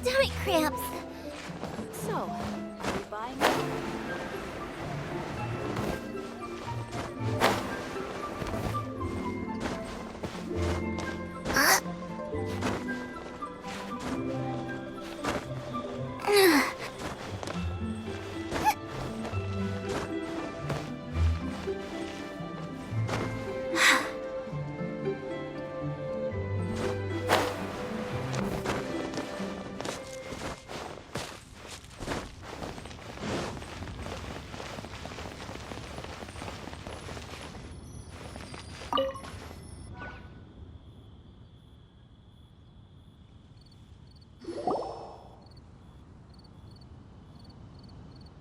stomach cramps. So, are you buying it?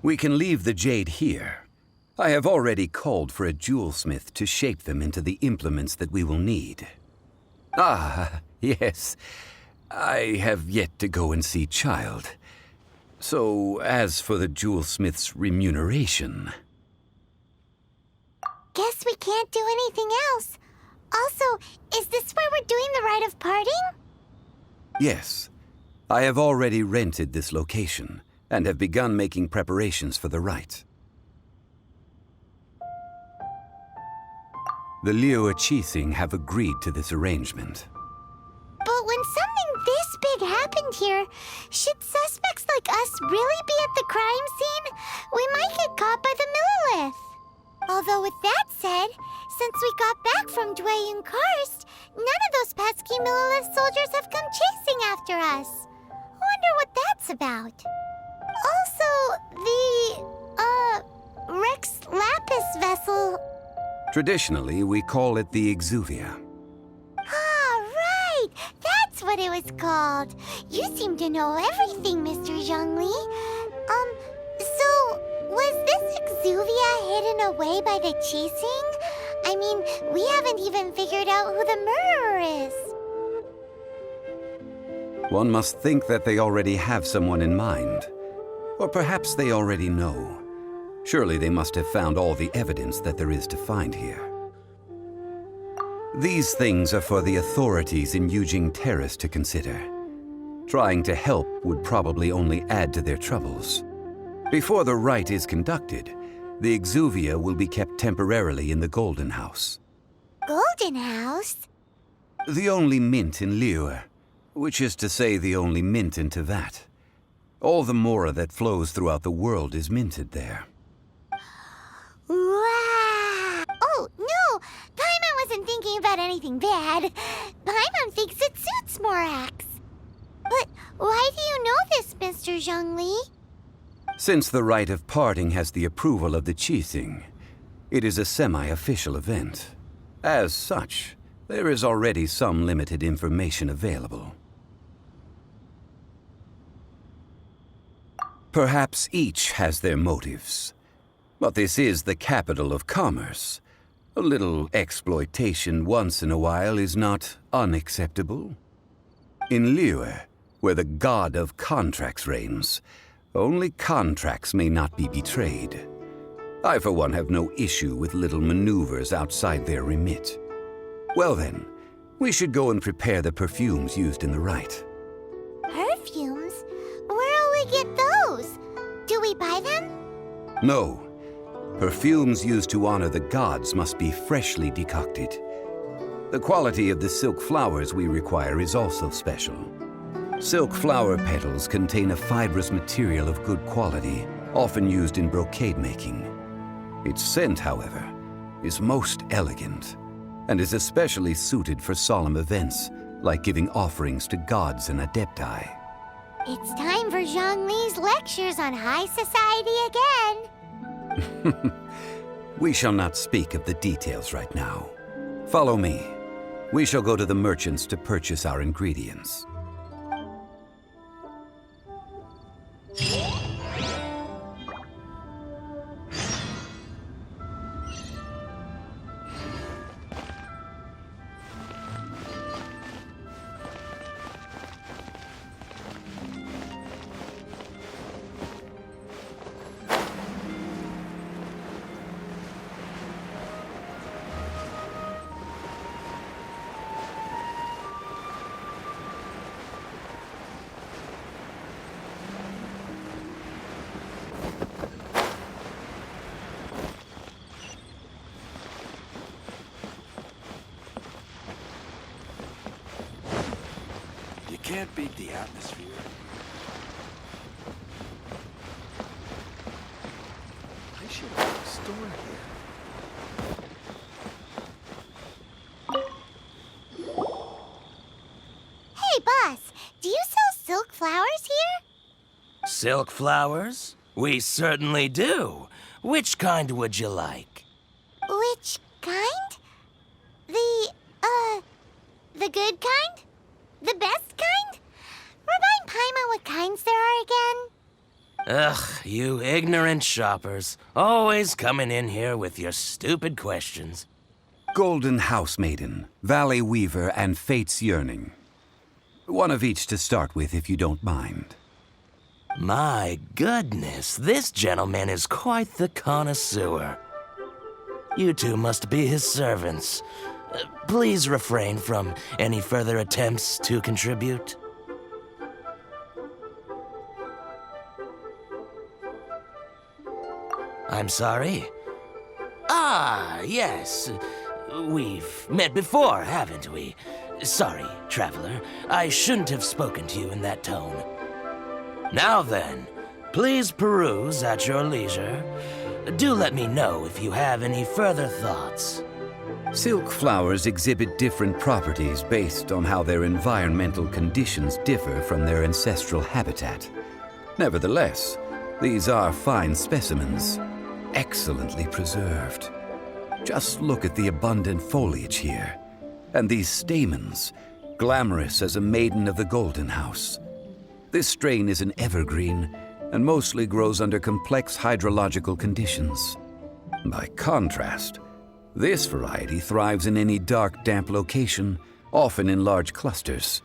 We can leave the jade here. I have already called for a jewelsmith to shape them into the implements that we will need. Ah, yes. I have yet to go and see Child. So, as for the jewelsmith's remuneration... Guess we can't do anything else. Also, is this where we're doing the rite of parting? Yes. I have already rented this location and have begun making preparations for the rite. The Liu Qixing have agreed to this arrangement. But when something this big happened here, should suspects like us really be at the crime scene? We might get caught by the Millilith. Although with that said, since we got back from Dwayne Karst, none of those pesky Millilith soldiers have come chasing after us. Wonder what that's about. Also, the, Rex Lapis vessel... Traditionally, we call it the Exuvia. Ah, right! That's what it was called. You seem to know everything, Mr. Zhongli. So, was this Exuvia hidden away by the Qixing? I mean, we haven't even figured out who the murderer is. One must think that they already have someone in mind. Or perhaps they already know. Surely they must have found all the evidence that there is to find here. These things are for the authorities in Yujing Terrace to consider. Trying to help would probably only add to their troubles. Before the rite is conducted, the Exuvia will be kept temporarily in the Golden House. Golden House? The only mint in Liyue, which is to say the only mint in Tevat. All the mora that flows throughout the world is minted there. Wow! Oh, no! Paimon wasn't thinking about anything bad. Paimon thinks it suits Morax. But why do you know this, Mr. Zhongli? Since the rite of parting has the approval of the Qixing, it is a semi-official event. As such, there is already some limited information available. Perhaps each has their motives. But this is the capital of commerce. A little exploitation once in a while is not unacceptable. In Liyue, where the god of contracts reigns, only contracts may not be betrayed. I, for one, have no issue with little maneuvers outside their remit. Well then, we should go and prepare the perfumes used in the rite. Perfumes? Where'll we get those? Do we buy them? No. Perfumes used to honor the gods must be freshly decocted. The quality of the silk flowers we require is also special. Silk flower petals contain a fibrous material of good quality, often used in brocade making. Its scent, however, is most elegant, and is especially suited for solemn events, like giving offerings to gods and adepti. It's time for Zhongli's lectures on high society again. We shall not speak of the details right now. Follow me. We shall go to the merchants to purchase our ingredients. can't beat the atmosphere. I should have a store here. Hey, boss, do you sell silk flowers here? Silk flowers? We certainly do. Which kind would you like? Which kind? The good kind? The best kind? Remind Paimon what kinds there are again. Ugh, you ignorant shoppers. Always coming in here with your stupid questions. Golden House Maiden, Valley Weaver, and Fate's Yearning. One of each to start with, if you don't mind. My goodness, this gentleman is quite the connoisseur. You two must be his servants. Please refrain from any further attempts to contribute. I'm sorry? Ah, yes. We've met before, haven't we? Sorry, traveler. I shouldn't have spoken to you in that tone. Now then, please peruse at your leisure. Do let me know if you have any further thoughts. Silk flowers exhibit different properties based on how their environmental conditions differ from their ancestral habitat. Nevertheless, these are fine specimens, excellently preserved. Just look at the abundant foliage here, and these stamens, glamorous as a maiden of the Golden House. This strain is an evergreen and mostly grows under complex hydrological conditions. By contrast, this variety thrives in any dark, damp location, often in large clusters.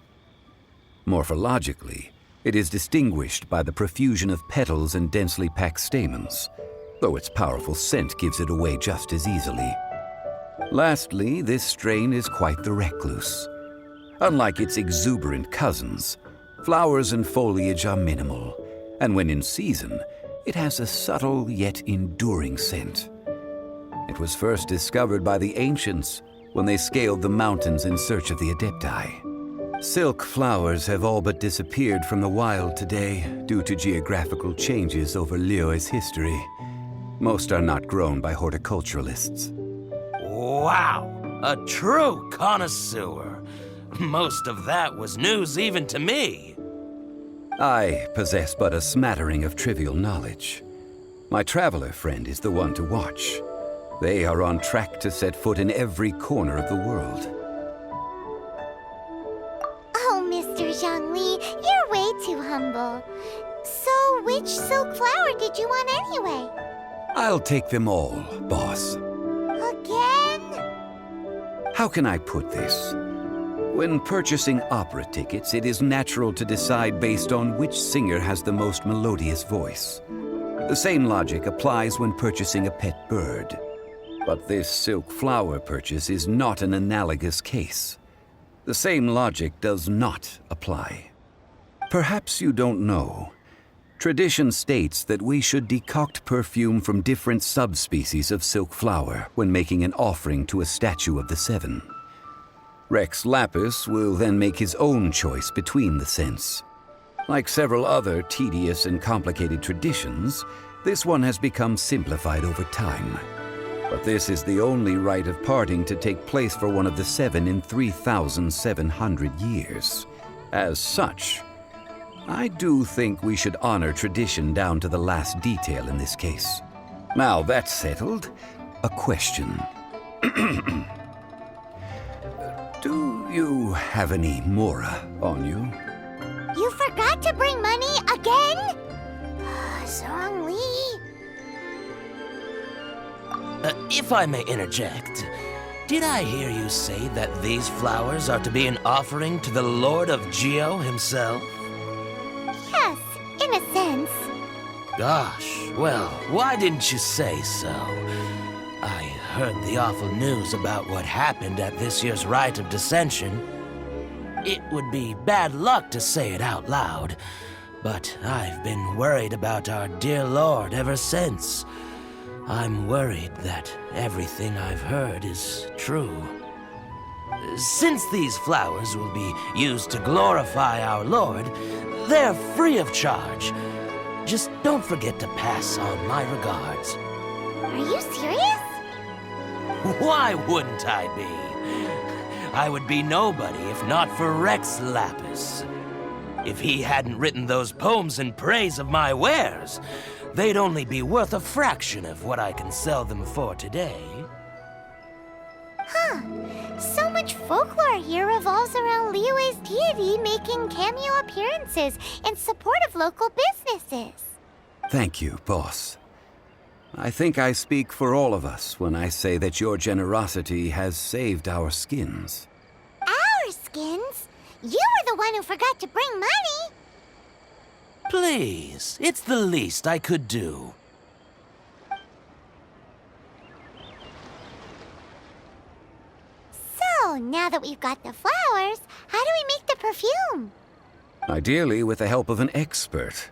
Morphologically, it is distinguished by the profusion of petals and densely packed stamens, though its powerful scent gives it away just as easily. Lastly, this strain is quite the recluse. Unlike its exuberant cousins, flowers and foliage are minimal, and when in season, it has a subtle yet enduring scent. It was first discovered by the ancients when they scaled the mountains in search of the Adepti. Silk flowers have all but disappeared from the wild today due to geographical changes over Liyue's history. Most are not grown by horticulturalists. Wow, a true connoisseur. Most of that was news even to me. I possess but a smattering of trivial knowledge. My traveler friend is the one to watch. They are on track to set foot in every corner of the world. Oh, Mr. Zhongli, you're way too humble. So, which silk flower did you want anyway? I'll take them all, boss. Again? How can I put this? When purchasing opera tickets, it is natural to decide based on which singer has the most melodious voice. The same logic applies when purchasing a pet bird. But this silk flower purchase is not an analogous case. The same logic does not apply. Perhaps you don't know. Tradition states that we should decoct perfume from different subspecies of silk flower when making an offering to a statue of the Seven. Rex Lapis will then make his own choice between the scents. Like several other tedious and complicated traditions, this one has become simplified over time. But this is the only rite of parting to take place for one of the Seven in 3,700 years. As such, I do think we should honor tradition down to the last detail in this case. Now that's settled, a question. Do you have any Mora on you? You forgot to bring money again? Zhongli. If I may interject, did I hear you say that these flowers are to be an offering to the Lord of Geo himself? Yes, in a sense. Gosh, well, why didn't you say so? I heard the awful news about what happened at this year's Rite of Dissension. It would be bad luck to say it out loud, but I've been worried about our dear Lord ever since. I'm worried that everything I've heard is true. Since these flowers will be used to glorify our Lord, they're free of charge. Just don't forget to pass on my regards. Are you serious? Why wouldn't I be? I would be nobody if not for Rex Lapis. If he hadn't written those poems in praise of my wares, they'd only be worth a fraction of what I can sell them for today. Huh. So much folklore here revolves around Liyue's deity making cameo appearances in support of local businesses. Thank you, boss. I think I speak for all of us when I say that your generosity has saved our skins. Our skins? You were the one who forgot to bring money. Please, it's the least I could do. So, now that we've got the flowers, how do we make the perfume? Ideally with the help of an expert.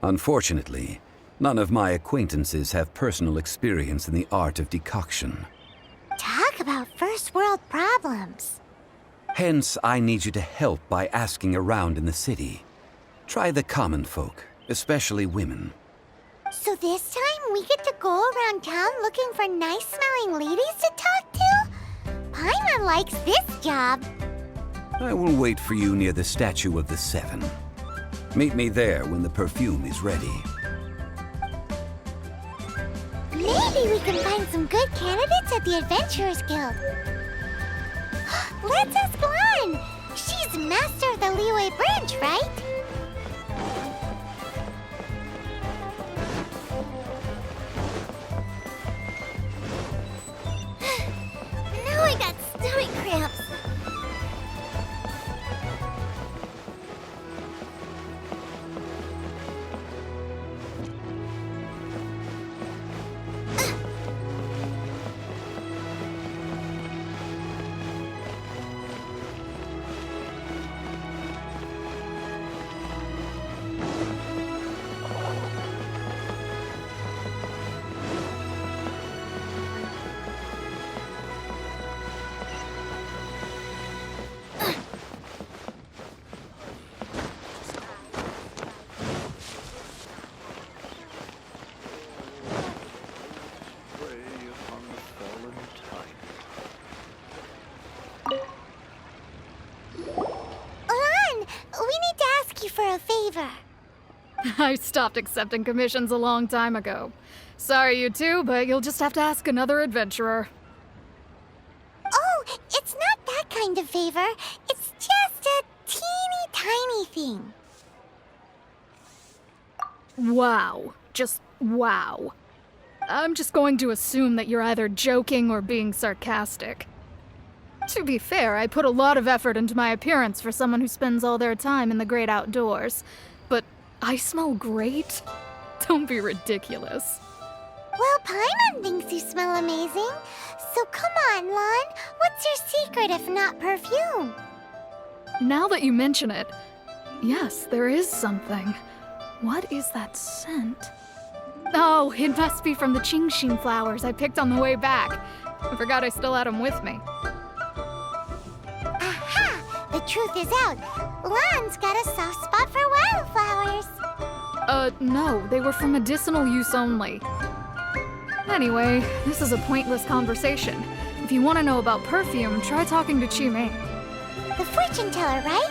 Unfortunately, none of my acquaintances have personal experience in the art of decoction. Talk about first world problems. Hence, I need you to help by asking around in the city. Try the common folk, especially women. So this time we get to go around town looking for nice-smelling ladies to talk to? Paimon likes this job. I will wait for you near the statue of the Seven. Meet me there when the perfume is ready. Maybe we can find some good candidates at the Adventurers Guild. Let's ask Lan. She's master of the Liyue branch, right? Now I got stomach cramps. Prey upon the fallen tide. Lan, we need to ask you for a favor. I stopped accepting commissions a long time ago. Sorry, you two, but you'll just have to ask another adventurer. Oh, it's not that kind of favor. It's just a teeny tiny thing. Wow. Just wow. I'm just going to assume that you're either joking or being sarcastic. To be fair, I put a lot of effort into my appearance for someone who spends all their time in the great outdoors. But I smell great? Don't be ridiculous. Well, Paimon thinks you smell amazing. So come on, Lan. What's your secret if not perfume? Now that you mention it, yes, there is something. What is that scent? Oh, it must be from the Genshin flowers I picked on the way back. I forgot I still had them with me. Aha! The truth is out. Lan's got a soft spot for wildflowers. No, they were for medicinal use only. Anyway, this is a pointless conversation. If you want to know about perfume, try talking to Qimei. The fortune teller, right?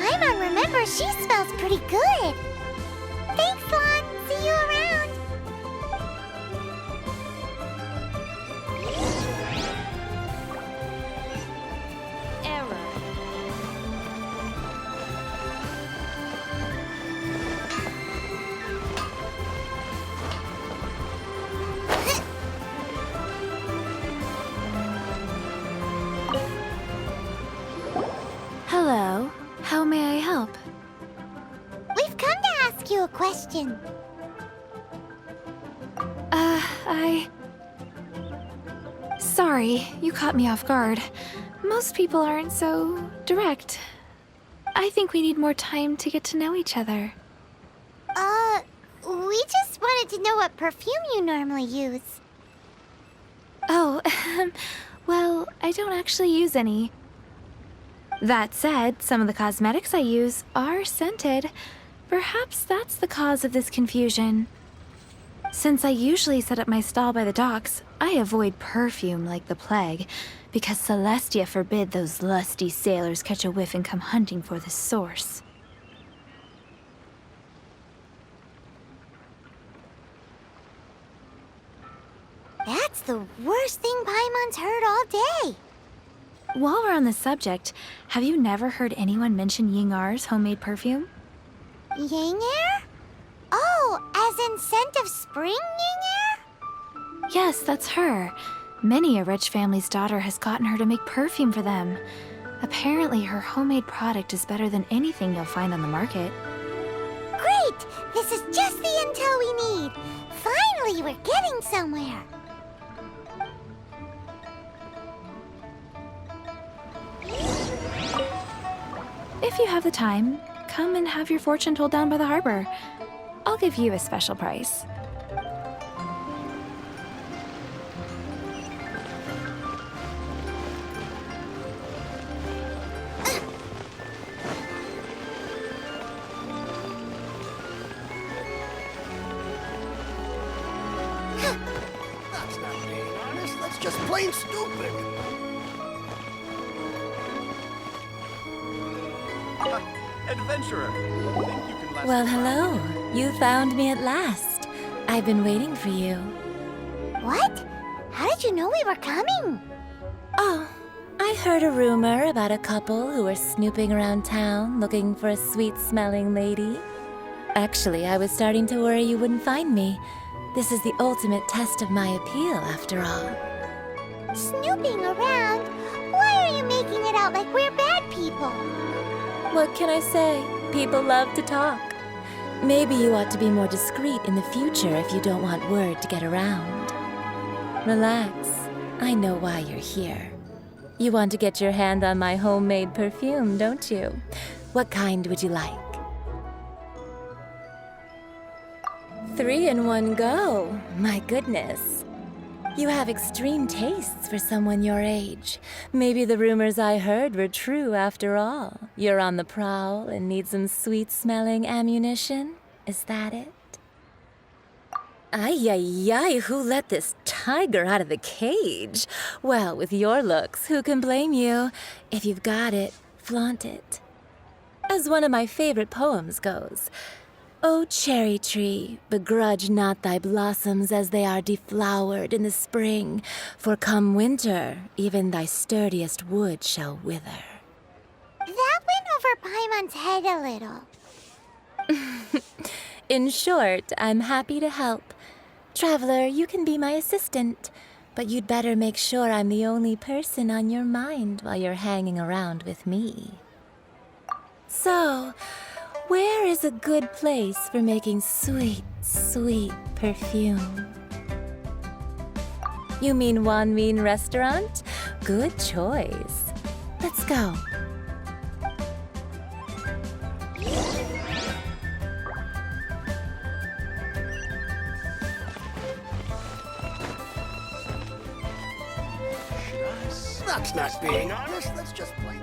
Paimon remembers she smells pretty good. Thanks, Lan. See you around. Error. Hello. How may I help? We've come to ask you a question. Sorry, you caught me off guard. Most people aren't so direct. I think we need more time to get to know each other. We just wanted to know what perfume you normally use. Oh, Well, I don't actually use any. That said, some of the cosmetics I use are scented. Perhaps that's the cause of this confusion. Since I usually set up my stall by the docks, I avoid perfume like the plague, because Celestia forbid those lusty sailors catch a whiff and come hunting for the source. That's the worst thing Paimon's heard all day. While we're on the subject, have you never heard anyone mention Yingar's homemade perfume? Ying Air? Oh, as in scent of spring, Ying Air? Yes, that's her. Many a rich family's daughter has gotten her to make perfume for them. Apparently, her homemade product is better than anything you'll find on the market. Great! This is just the intel we need. Finally, we're getting somewhere. If you have the time, come and have your fortune told down by the harbor. I'll give you a special price. That's not being honest. That's just plain stupid. Adventurer, think you can last Well, a while? hello. You found me at last. I've been waiting for you. What? How did you know we were coming? Oh, I heard a rumor about a couple who were snooping around town looking for a sweet-smelling lady. Actually, I was starting to worry you wouldn't find me. This is the ultimate test of my appeal, after all. Snooping around? Why are you making it out like we're bad people? What can I say? People love to talk. Maybe you ought to be more discreet in the future if you don't want word to get around. Relax. I know why you're here. You want to get your hand on my homemade perfume, don't you? What kind would you like? 3 in one go. My goodness. You have extreme tastes for someone your age. Maybe the rumors I heard were true after all. You're on the prowl and need some sweet-smelling ammunition? Is that it? Ay, ay, ay, who let this tiger out of the cage? Well, with your looks, who can blame you? If you've got it, flaunt it. As one of my favorite poems goes, O cherry tree, begrudge not thy blossoms as they are deflowered in the spring, for come winter, even thy sturdiest wood shall wither. That went over Paimon's head a little. In short, I'm happy to help. Traveler, you can be my assistant, but you'd better make sure I'm the only person on your mind while you're hanging around with me. So, where is a good place for making sweet, sweet perfume? You mean one mean restaurant? Good choice. Let's go. That's not being honest. That's just plain.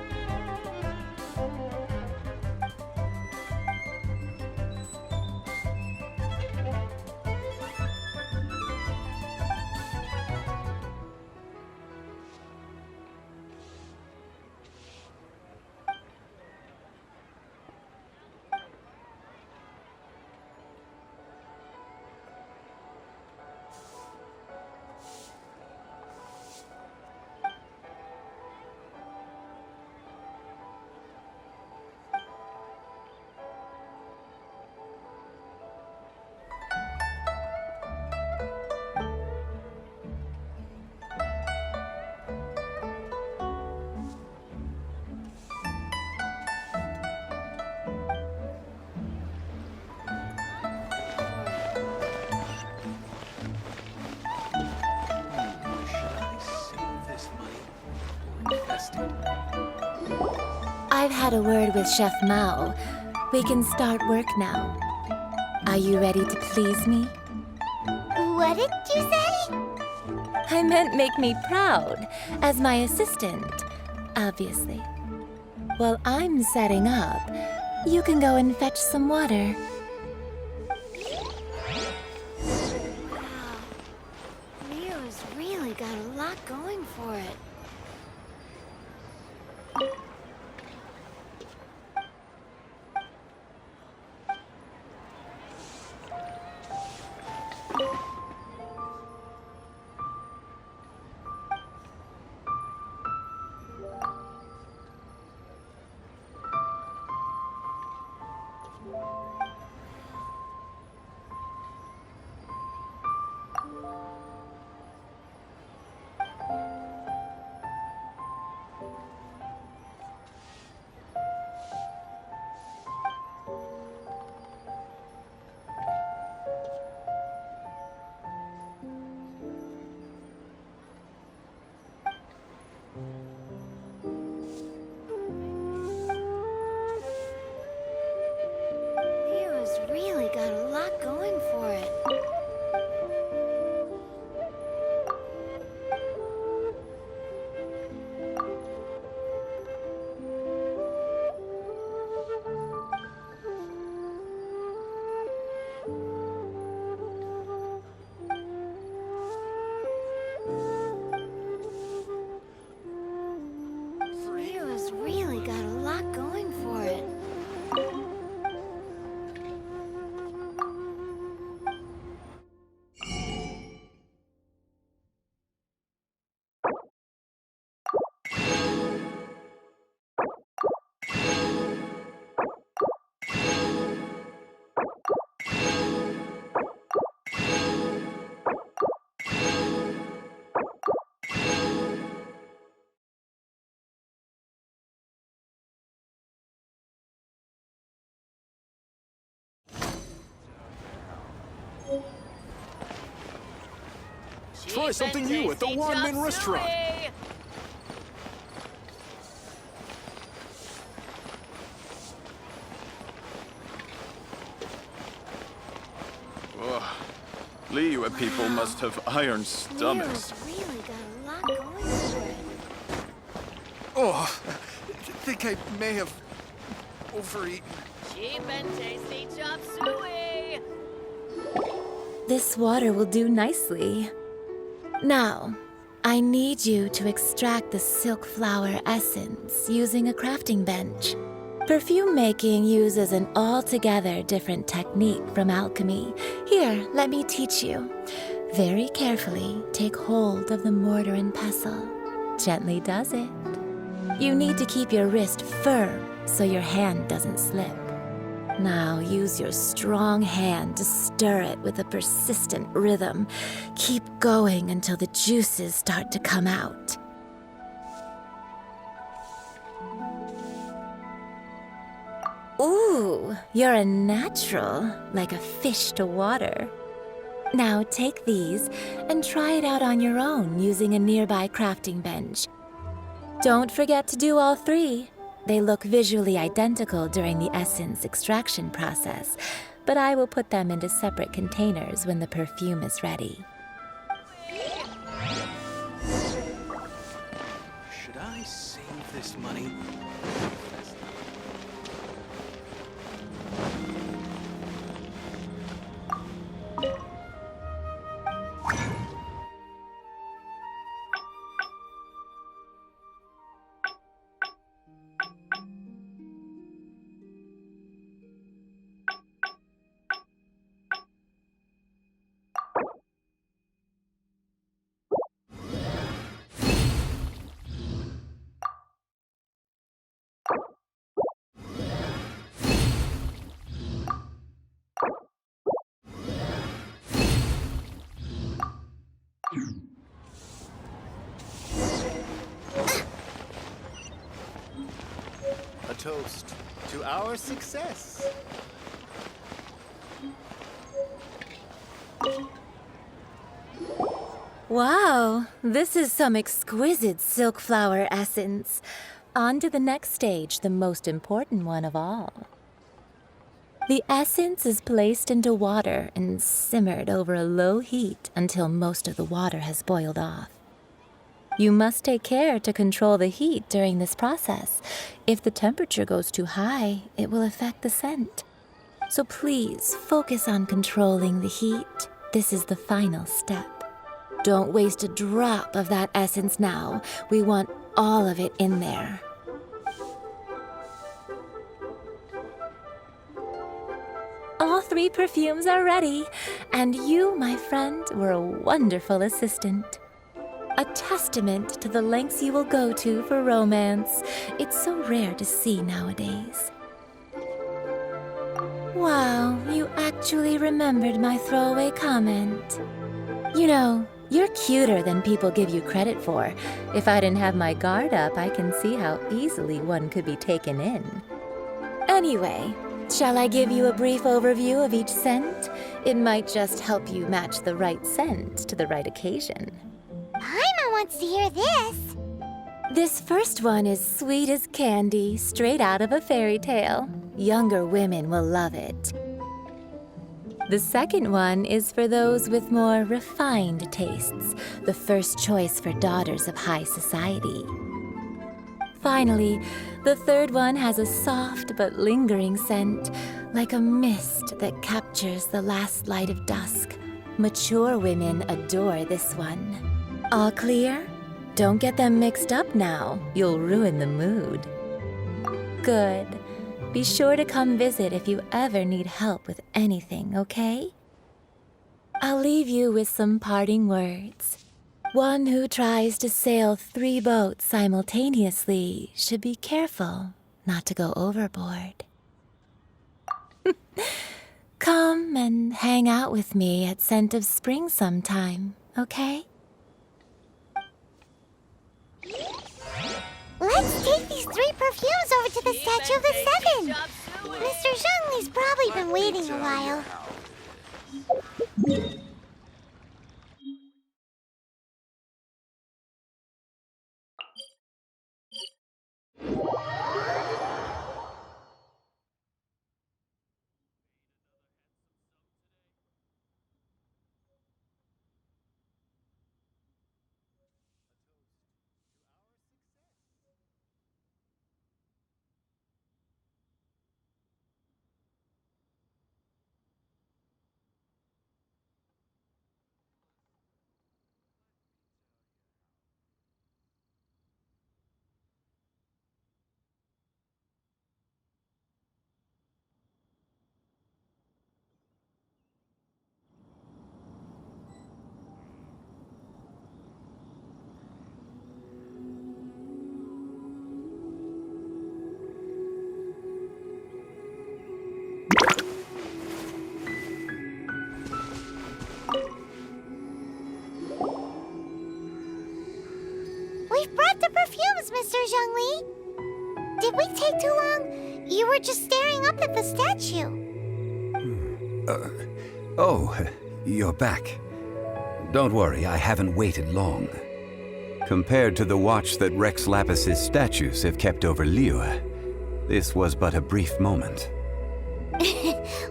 I've had a word with Chef Mao. We can start work now. Are you ready to please me? What did you say? I meant make me proud, as my assistant, obviously. While I'm setting up, you can go and fetch some water. Leo's really got a lot going for it. Leo's really got a lot going for it. Leo's really got a lot going for it. Try something new at the One-Man restaurant. Ugh. Liyue people must have iron stomachs. Leo's really got a lot going for it. Oh, I think I may have overeaten. Cheap and tasty chop suey. This water will do nicely. Now, I need you to extract the silk flower essence using a crafting bench. Perfume making uses an altogether different technique from alchemy. Here, let me teach you. Very carefully, take hold of the mortar and pestle. Gently does it. You need to keep your wrist firm so your hand doesn't slip. Now use your strong hand to stir it with a persistent rhythm. Keep going until the juices start to come out. Ooh, you're a natural, like a fish to water. Now take these and try it out on your own using a nearby crafting bench. Don't forget to do all three. They look visually identical during the essence extraction process, but I will put them into separate containers when the perfume is ready. Should I save this money? A toast to our success. Wow, this is some exquisite silk flower essence. On to the next stage, the most important one of all. The essence is placed into water and simmered over a low heat until most of the water has boiled off. You must take care to control the heat during this process. If the temperature goes too high, it will affect the scent. So please focus on controlling the heat. This is the final step. Don't waste a drop of that essence now. We want all of it in there. All 3 perfumes are ready, and you, my friend, were a wonderful assistant. A testament to the lengths you will go to for romance. It's so rare to see nowadays. Wow, you actually remembered my throwaway comment. You know, you're cuter than people give you credit for. If I didn't have my guard up, I can see how easily one could be taken in. Anyway, shall I give you a brief overview of each scent? It might just help you match the right scent to the right occasion. Paimon wants to hear this. This first one is sweet as candy, straight out of a fairy tale. Younger women will love it. The second one is for those with more refined tastes, the first choice for daughters of high society. Finally, the third one has a soft but lingering scent, like a mist that captures the last light of dusk. Mature women adore this one. All clear? Don't get them mixed up now. You'll ruin the mood. Good. Be sure to come visit if you ever need help with anything, okay? I'll leave you with some parting words. One who tries to sail 3 boats simultaneously should be careful not to go overboard. Come and hang out with me at Scent of Spring sometime, okay? Let's take these 3 perfumes over to the Statue of the Seven. Mr. Zhongli's probably been waiting a while. We've brought the perfumes, Mr. Zhongli. Did we take too long? You were just staring up at the statue. Oh, you're back. Don't worry, I haven't waited long. Compared to the watch that Rex Lapis's statues have kept over Liyue, this was but a brief moment.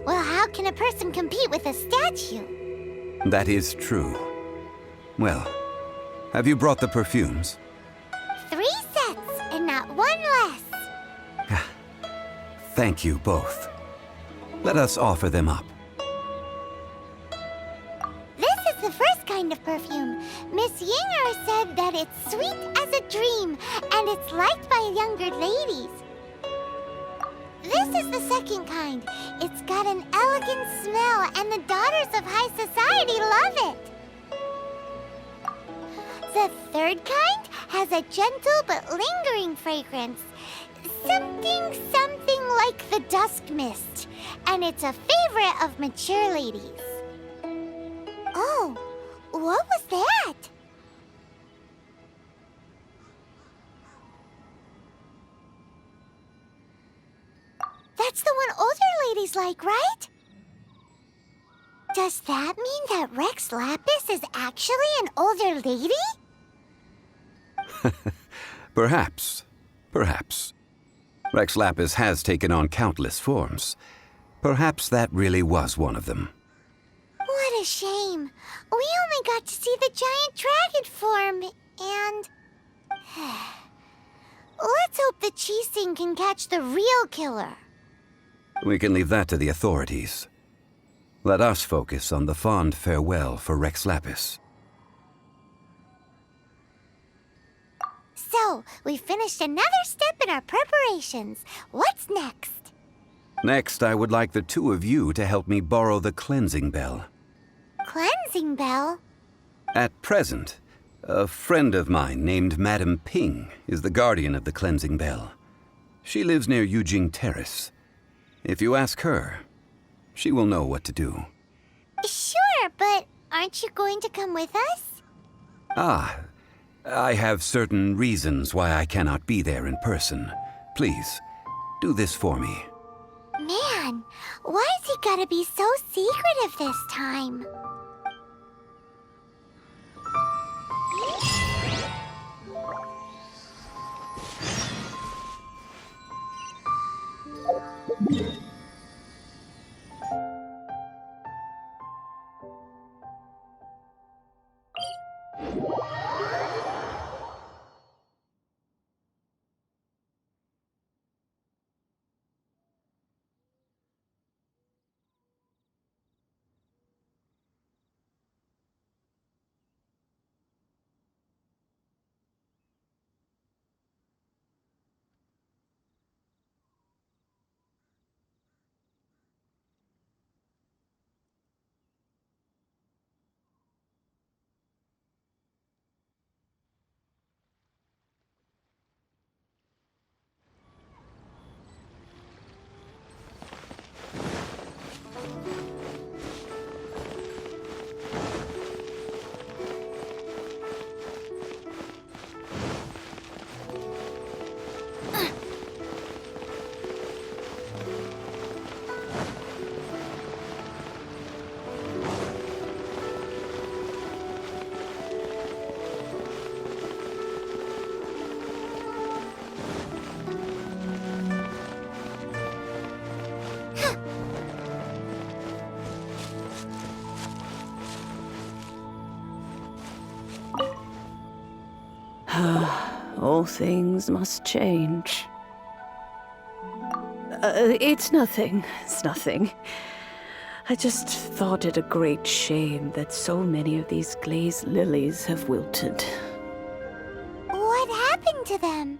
Well, how can a person compete with a statue? That is true. Well, have you brought the perfumes? 3 sets, and not 1 less. Thank you both. Let us offer them up. This is the first kind of perfume. Miss Yinger said that it's sweet as a dream, and it's liked by younger ladies. This is the second kind. It's got an elegant smell, and the daughters of high society love it. The third kind has a gentle but lingering fragrance. Something like the dusk mist. And it's a favorite of mature ladies. Oh, what was that? That's the one older ladies like, right? Does that mean that Rex Lapis is actually an older lady? Perhaps. Rex Lapis has taken on countless forms. Perhaps that really was one of them. What a shame. We only got to see the giant dragon form, and... Let's hope the Chising can catch the real killer. We can leave that to the authorities. Let us focus on the fond farewell for Rex Lapis. So, we finished another step in our preparations. What's next? Next, I would like the two of you to help me borrow the cleansing bell. Cleansing bell? At present, a friend of mine named Madame Ping is the guardian of the cleansing bell. She lives near Yujing Terrace. If you ask her, she will know what to do. Sure, but aren't you going to come with us? Ah, I have certain reasons why I cannot be there in person. Please, do this for me. Man, why's he gotta be so secretive this time? All things must change. It's nothing. It's nothing. I just thought it a great shame that so many of these glazed lilies have wilted. What happened to them?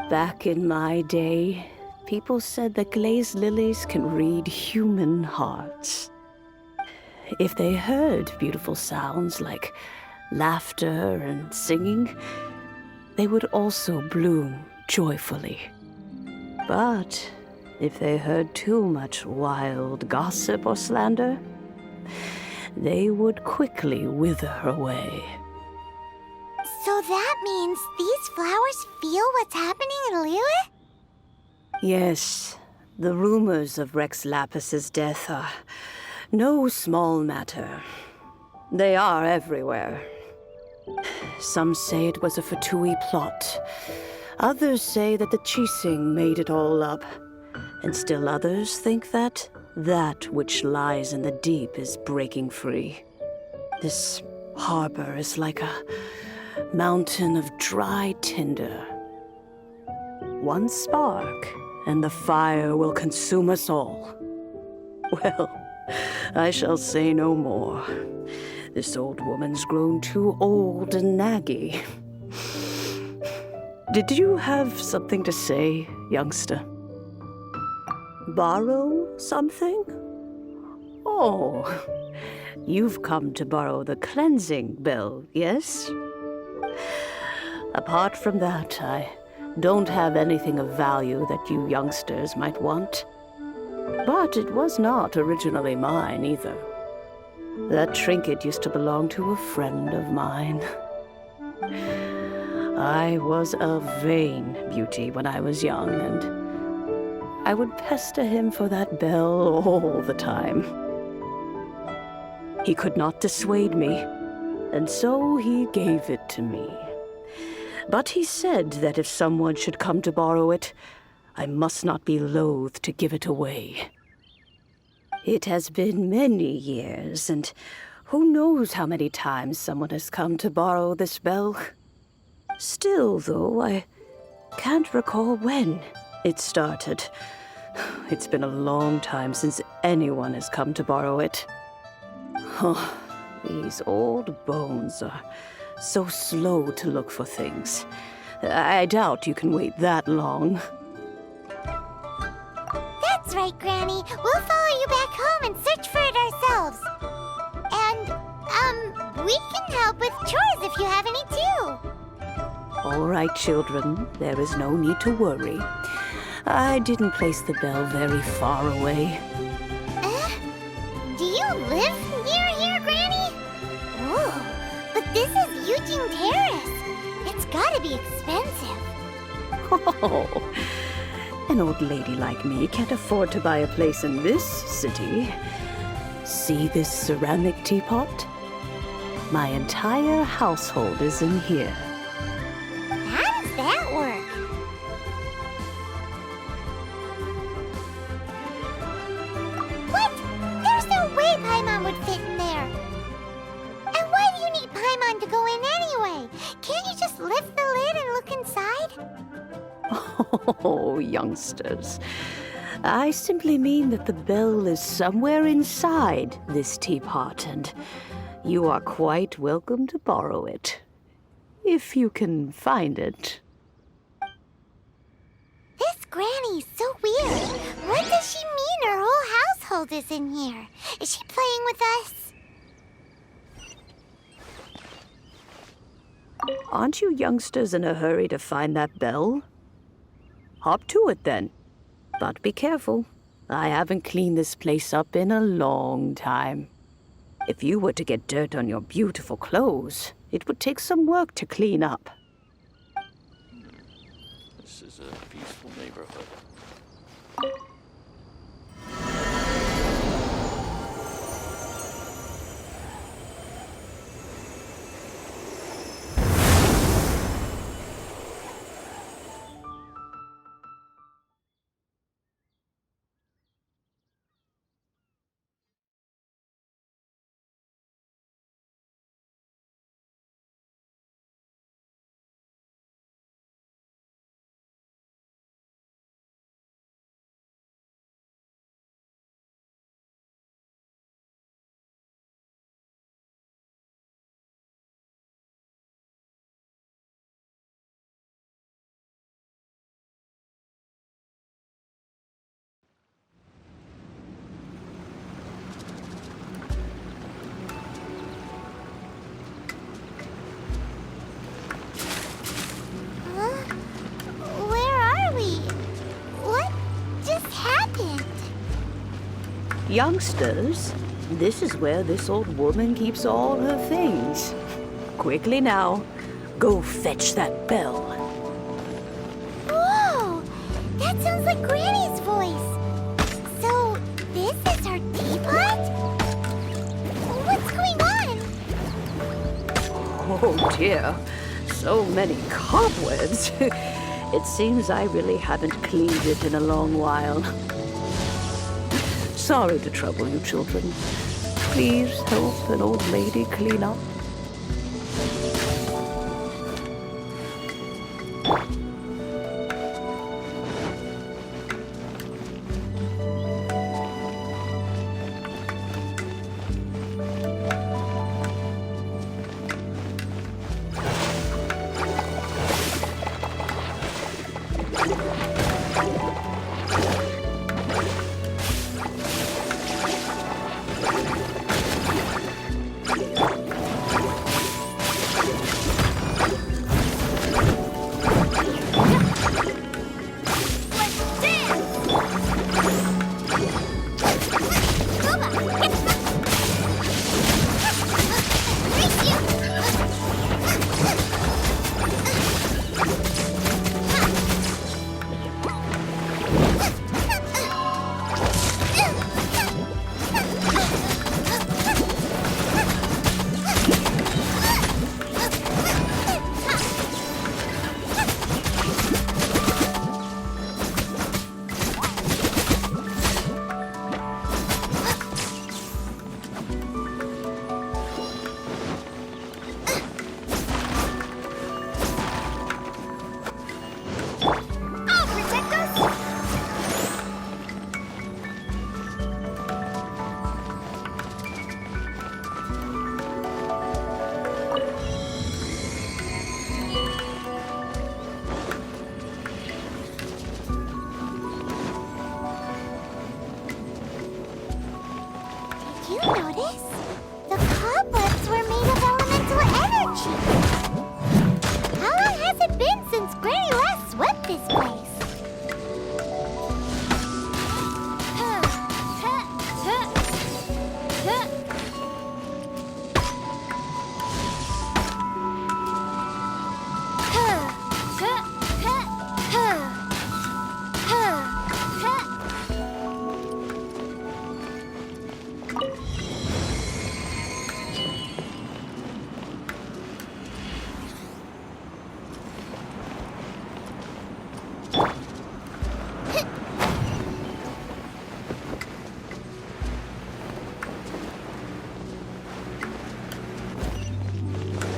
Back in my day, people said that glazed lilies can read human hearts. If they heard beautiful sounds like laughter and singing, they would also bloom joyfully. But if they heard too much wild gossip or slander, they would quickly wither away. So that means these flowers feel what's happening in Liyue? Yes, the rumors of Rex Lapis's death are no small matter. They are everywhere. Some say it was a Fatui plot. Others say that the Chising made it all up. And still others think that which lies in the deep is breaking free. This harbor is like a mountain of dry tinder. One spark, and the fire will consume us all. Well, I shall say no more. This old woman's grown too old and naggy. Did you have something to say, youngster? Borrow something? Oh, you've come to borrow the cleansing bell, yes? Apart from that, I don't have anything of value that you youngsters might want. But it was not originally mine, either. That trinket used to belong to a friend of mine. I was a vain beauty when I was young, and I would pester him for that bell all the time. He could not dissuade me, and so he gave it to me. But he said that if someone should come to borrow it, I must not be loath to give it away. It has been many years, and who knows how many times someone has come to borrow this bell. Still, though, I can't recall when it started. It's been a long time since anyone has come to borrow it. Oh, these old bones are so slow to look for things. I doubt you can wait that long. That's right, Granny. We'll follow you back home and search for it ourselves. And, we can help with chores if you have any too. All right, children, there is no need to worry. I didn't place the bell very far away. Do you live near here, Granny? Whoa, but this is Eugene Terrace. It's gotta be expensive. Oh, an old lady like me can't afford to buy a place in this city. See this ceramic teapot? My entire household is in here. How does that work? What? There's no way Paimon would fit in there. And why do you need Paimon to go in anyway? Can't you just lift the lid and look inside? Oh, youngsters. I simply mean that the bell is somewhere inside this teapot, and you are quite welcome to borrow it. If you can find it. This Granny's so weird. What does she mean her whole household is in here? Is she playing with us? Aren't you youngsters in a hurry to find that bell? Hop to it then. But be careful. I haven't cleaned this place up in a long time. If you were to get dirt on your beautiful clothes, it would take some work to clean up. This is a peaceful neighborhood. Where are we? What just happened? Youngsters, this is where this old woman keeps all her things. Quickly now, go fetch that bell. Whoa! That sounds like Granny's voice. So, this is her teapot? What's going on? Oh dear, so many cobwebs. It seems I really haven't cleaned it in a long while. Sorry to trouble you, children. Please help an old lady clean up. you notice? The cobwebs were made of elemental energy. How long has it been since Granny last swept this place?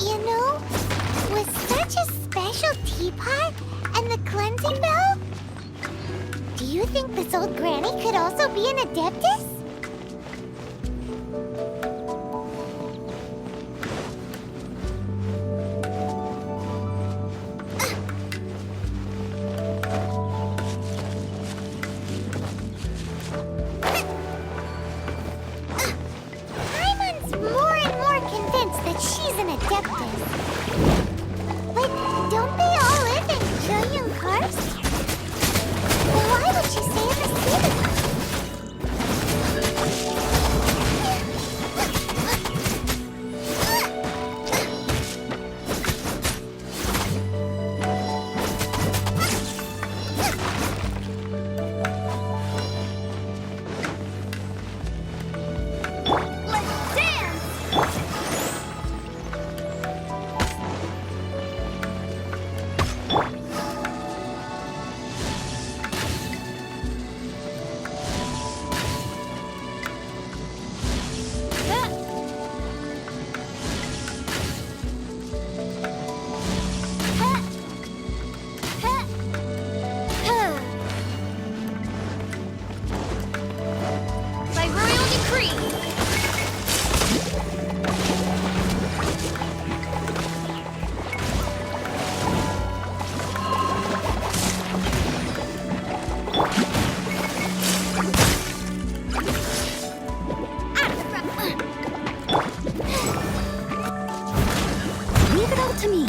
You know, with such a special teapot and the cleansing bell, do you think this old granny could also be an adeptus? Paimon's more and more convinced that she's an adeptus. But don't they all live in trillion cars? Well, why would she stay in the city? Let's dance! By royal decree. Leave it all to me.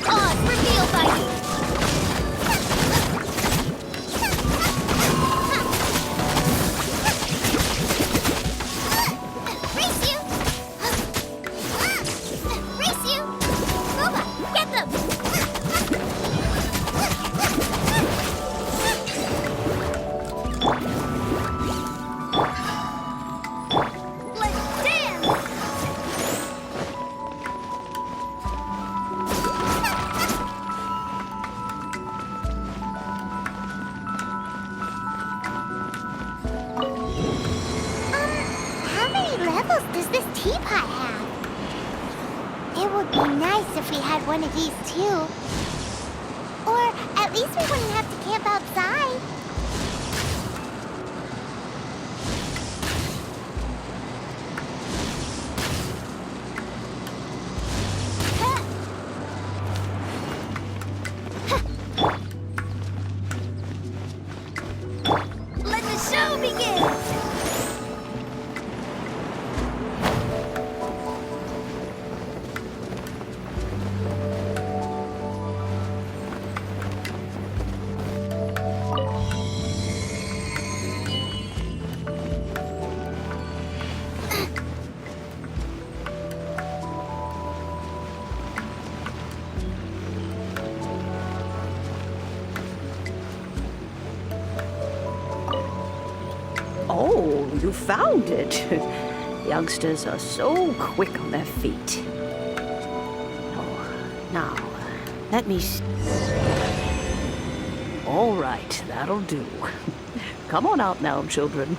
Oz revealed by you. Race you! Race you! Robot, get them! Let's dance! How many levels does this teapot have? It would be nice if we had one of these too. Or at least we wouldn't have to camp outside. Let the show begin! Oh, you found it. Youngsters are so quick on their feet. Oh, now, let me... All right, that'll do. Come on out now, children.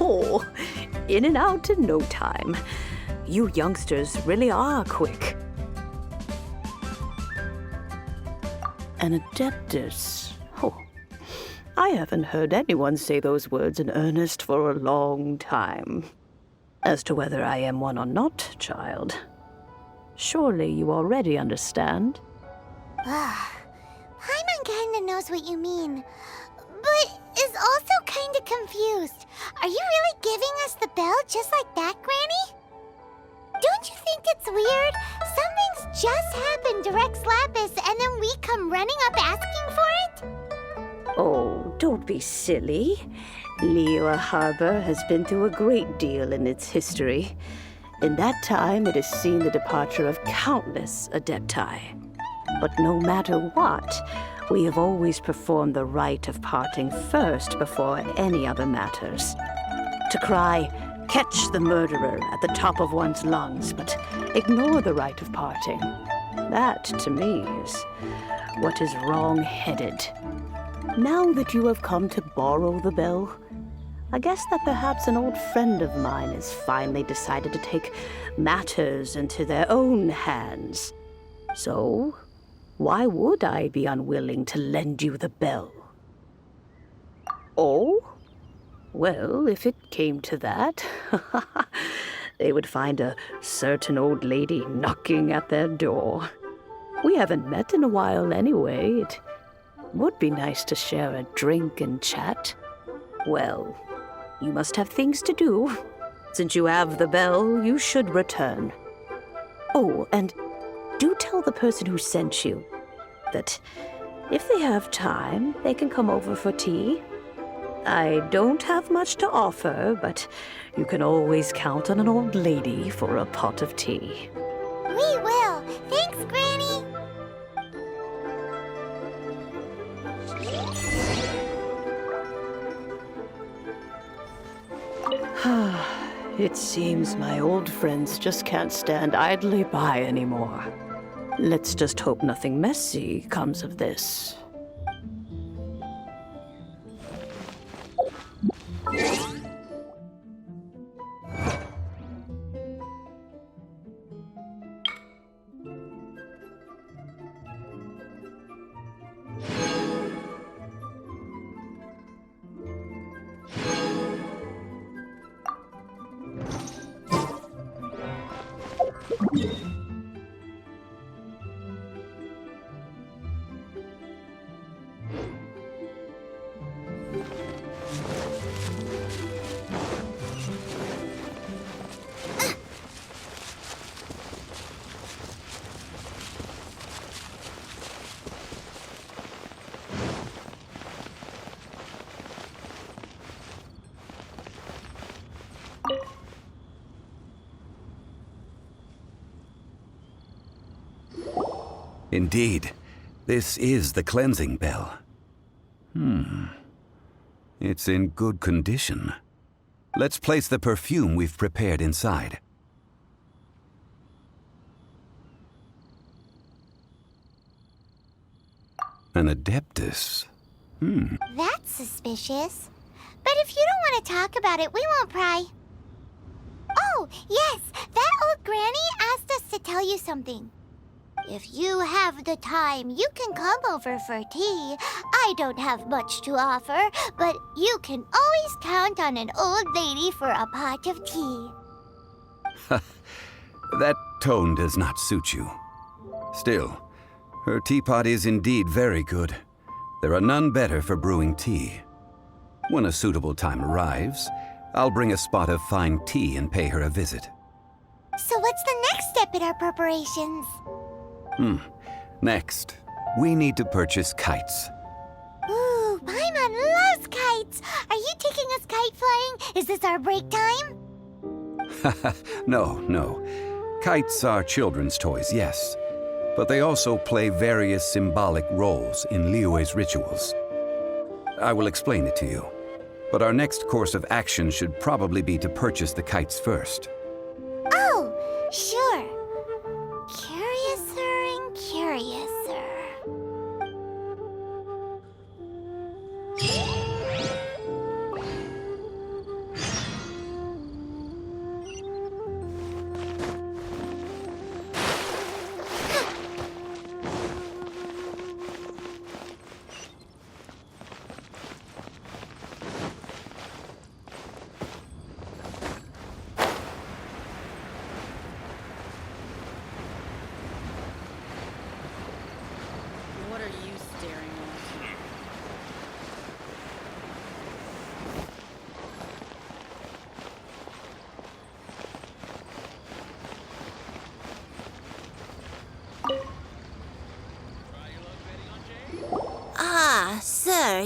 Oh, in and out in no time. You youngsters really are quick. An adeptus. Oh, I haven't heard anyone say those words in earnest for a long time. As to whether I am one or not, child, surely you already understand. Paimon kinda knows what you mean, but is also kinda confused. Are you really giving us the bell just like that, Granny? Don't you think it's weird? Something's just happened to Rex Lapis and then we come running up asking for it? Oh, don't be silly. Liyue Harbor has been through a great deal in its history. In that time, it has seen the departure of countless Adepti. But no matter what, we have always performed the rite of parting first before any other matters. To cry, "Catch the murderer," at the top of one's lungs, but ignore the rite of parting. That, to me, is what is wrong-headed. Now that you have come to borrow the bell, I guess that perhaps an old friend of mine has finally decided to take matters into their own hands. So, why would I be unwilling to lend you the bell? Oh? Well, if it came to that, they would find a certain old lady knocking at their door. We haven't met in a while anyway. It would be nice to share a drink and chat. Well, you must have things to do. Since you have the bell, you should return. Oh, and do tell the person who sent you that if they have time, they can come over for tea. I don't have much to offer, but you can always count on an old lady for a pot of tea. We will. Thanks, Granny. It seems my old friends just can't stand idly by anymore. Let's just hope nothing messy comes of this. Indeed, this is the cleansing bell. It's in good condition. Let's place the perfume we've prepared inside. An adeptus. That's suspicious. But if you don't want to talk about it, we won't pry. Oh, yes, that old granny asked us to tell you something. If you have the time, you can come over for tea. I don't have much to offer, but you can always count on an old lady for a pot of tea. That tone does not suit you. Still, her teapot is indeed very good. There are none better for brewing tea. When a suitable time arrives, I'll bring a spot of fine tea and pay her a visit. So what's the next step in our preparations? Next, we need to purchase kites. Ooh, Paimon loves kites! Are you taking us kite flying? Is this our break time? No. Kites are children's toys, yes. But they also play various symbolic roles in Liyue's rituals. I will explain it to you. But our next course of action should probably be to purchase the kites first. Oh, sure. Curiouser and curiouser.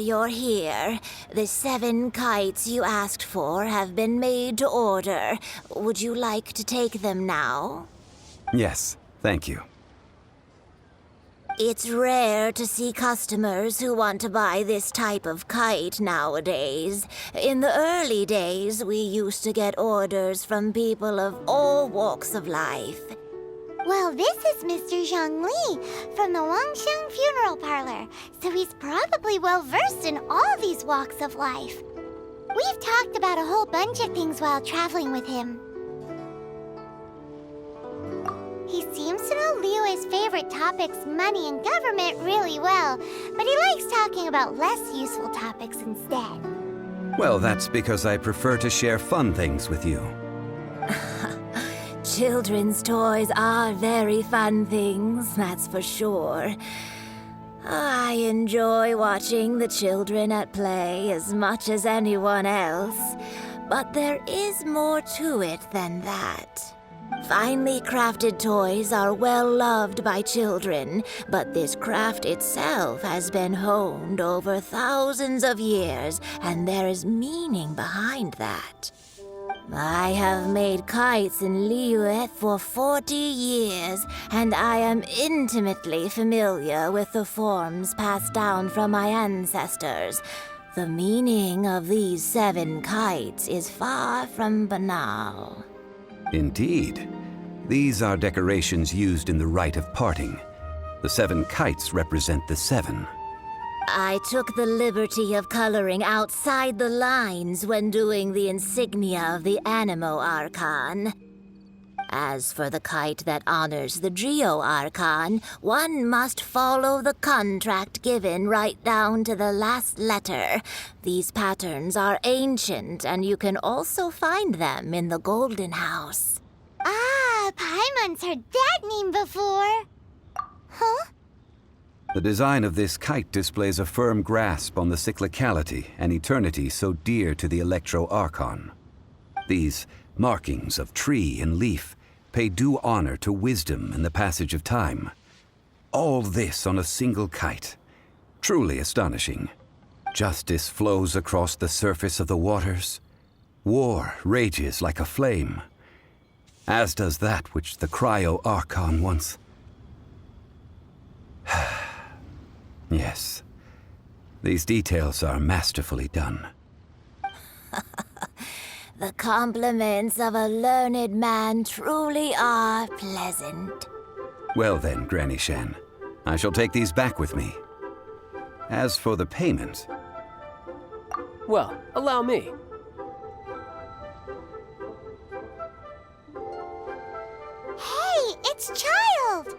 you're here. The 7 kites you asked for have been made to order. Would you like to take them now? Yes, thank you. It's rare to see customers who want to buy this type of kite nowadays. In the early days, we used to get orders from people of all walks of life. Well, this is Mr. Zhang Li from the Wangxiang Funeral Parlor, so he's probably well-versed in all these walks of life. We've talked about a whole bunch of things while traveling with him. He seems to know Liyue's favorite topics, money and government, really well, but he likes talking about less useful topics instead. Well, that's because I prefer to share fun things with you. Children's toys are very fun things, that's for sure. I enjoy watching the children at play as much as anyone else, but there is more to it than that. Finely crafted toys are well loved by children, but this craft itself has been honed over thousands of years, and there is meaning behind that. I have made kites in Liyue for 40 years, and I am intimately familiar with the forms passed down from my ancestors. The meaning of these 7 kites is far from banal. Indeed. These are decorations used in the rite of parting. The 7 kites represent the 7. I took the liberty of coloring outside the lines when doing the insignia of the Animo Archon. As for the kite that honors the Geo Archon, one must follow the contract given right down to the last letter. These patterns are ancient, and you can also find them in the Golden House. Ah, Paimon's heard that name before. Huh? The design of this kite displays a firm grasp on the cyclicality and eternity so dear to the Electro Archon. These markings of tree and leaf pay due honor to wisdom and the passage of time. All this on a single kite. Truly astonishing. Justice flows across the surface of the waters. War rages like a flame. As does that which the Cryo Archon once... Yes. These details are masterfully done. The compliments of a learned man truly are pleasant. Well then, Granny Shan, I shall take these back with me. As for the payment... Well, allow me. Hey, it's Child!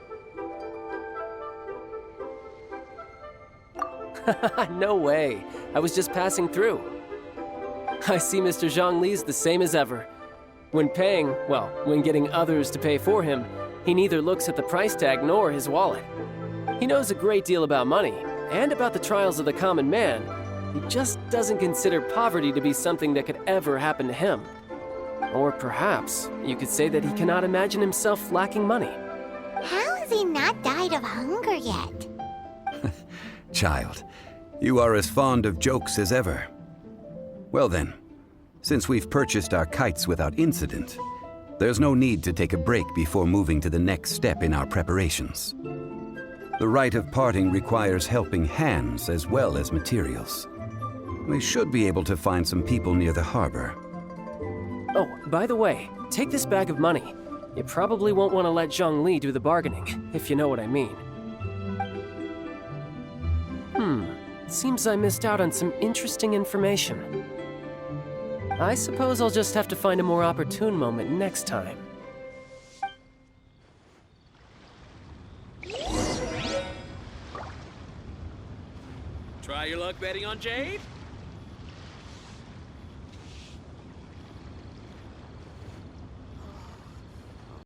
No way. I was just passing through. I see Mr. Zhang Li's the same as ever. When paying, well, when getting others to pay for him, he neither looks at the price tag nor his wallet. He knows a great deal about money, and about the trials of the common man. He just doesn't consider poverty to be something that could ever happen to him. Or perhaps you could say that he cannot imagine himself lacking money. How has he not died of hunger yet? Child, you are as fond of jokes as ever. Well then, since we've purchased our kites without incident, there's no need to take a break before moving to the next step in our preparations. The rite of parting requires helping hands as well as materials. We should be able to find some people near the harbor. Oh, by the way, take this bag of money. You probably won't want to let Zhang Li do the bargaining, if you know what I mean. Seems I missed out on some interesting information. I suppose I'll just have to find a more opportune moment next time. Try your luck betting on Jade?